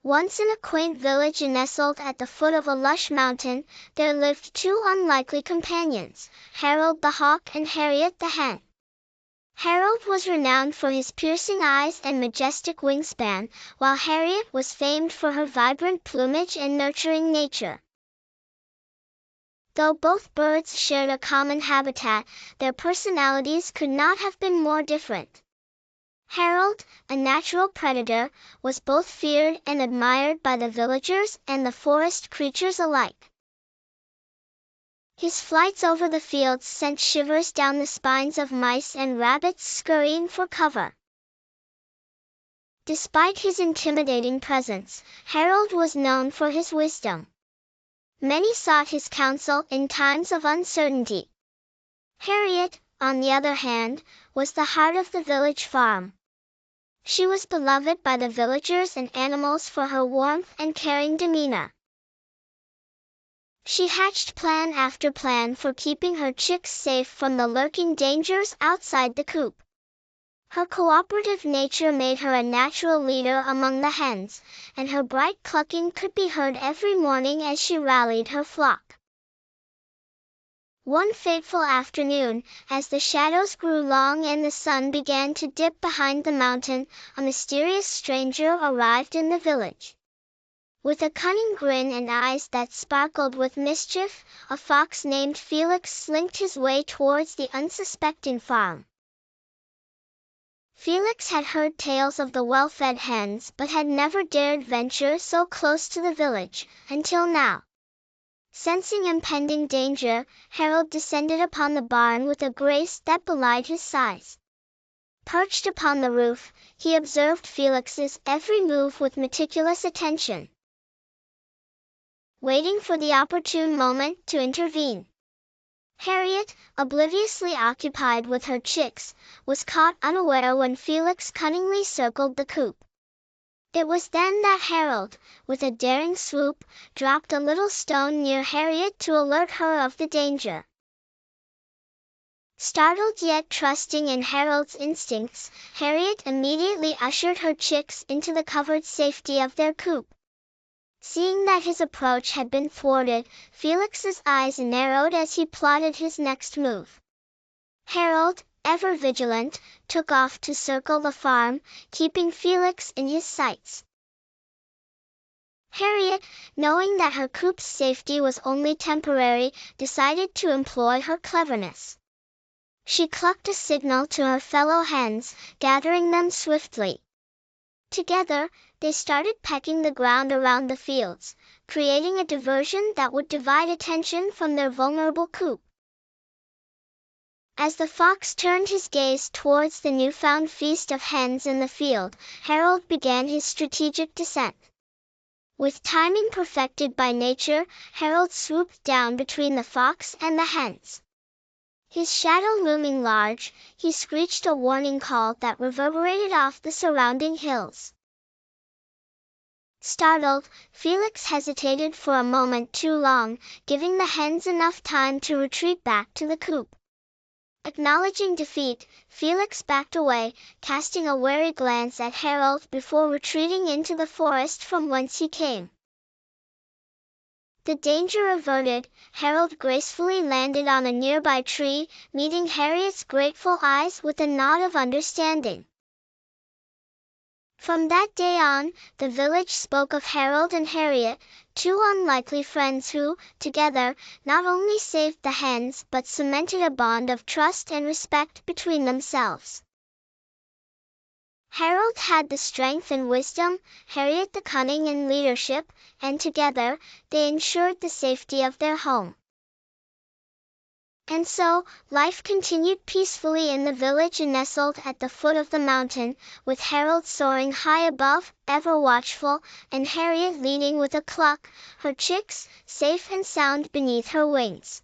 Once in a quaint village nestled at the foot of a lush mountain, there lived two unlikely companions, Harold the hawk and Harriet the hen. Harold was renowned for his piercing eyes and majestic wingspan, while Harriet was famed for her vibrant plumage and nurturing nature. Though both birds shared a common habitat, their personalities could not have been more different. Harold, a natural predator, was both feared and admired by the villagers and the forest creatures alike. His flights over the fields sent shivers down the spines of mice and rabbits scurrying for cover. Despite his intimidating presence, Harold was known for his wisdom. Many sought his counsel in times of uncertainty. Harriet, on the other hand, was the heart of the village farm. She was beloved by the villagers and animals for her warmth and caring demeanor. She hatched plan after plan for keeping her chicks safe from the lurking dangers outside the coop. Her cooperative nature made her a natural leader among the hens, and her bright clucking could be heard every morning as she rallied her flock. One fateful afternoon, as the shadows grew long and the sun began to dip behind the mountain, a mysterious stranger arrived in the village. With a cunning grin and eyes that sparkled with mischief, a fox named Felix slinked his way towards the unsuspecting farm. Felix had heard tales of the well-fed hens but had never dared venture so close to the village, until now. Sensing impending danger, Harold descended upon the barn with a grace that belied his size. Perched upon the roof, he observed Felix's every move with meticulous attention, waiting for the opportune moment to intervene. Harriet, obliviously occupied with her chicks, was caught unaware when Felix cunningly circled the coop. It was then that Harold, with a daring swoop, dropped a little stone near Harriet to alert her of the danger. Startled yet trusting in Harold's instincts, Harriet immediately ushered her chicks into the covered safety of their coop. Seeing that his approach had been thwarted, Felix's eyes narrowed as he plotted his next move. Harold, ever vigilant, took off to circle the farm, keeping Felix in his sights. Harriet, knowing that her coop's safety was only temporary, decided to employ her cleverness. She clucked a signal to her fellow hens, gathering them swiftly. Together, they started pecking the ground around the fields, creating a diversion that would divide attention from their vulnerable coop. As the fox turned his gaze towards the newfound feast of hens in the field, Harold began his strategic descent. With timing perfected by nature, Harold swooped down between the fox and the hens. His shadow looming large, he screeched a warning call that reverberated off the surrounding hills. Startled, Felix hesitated for a moment too long, giving the hens enough time to retreat back to the coop. Acknowledging defeat, Felix backed away, casting a wary glance at Harold before retreating into the forest from whence he came. The danger averted, Harold gracefully landed on a nearby tree, meeting Harriet's grateful eyes with a nod of understanding. From that day on, the village spoke of Harold and Harriet, two unlikely friends who, together, not only saved the hens but cemented a bond of trust and respect between themselves. Harold had the strength and wisdom, Harriet the cunning and leadership, and together, they ensured the safety of their home. And so, life continued peacefully in the village nestled at the foot of the mountain, with Harold soaring high above, ever watchful, and Harriet leading with a cluck, her chicks, safe and sound beneath her wings.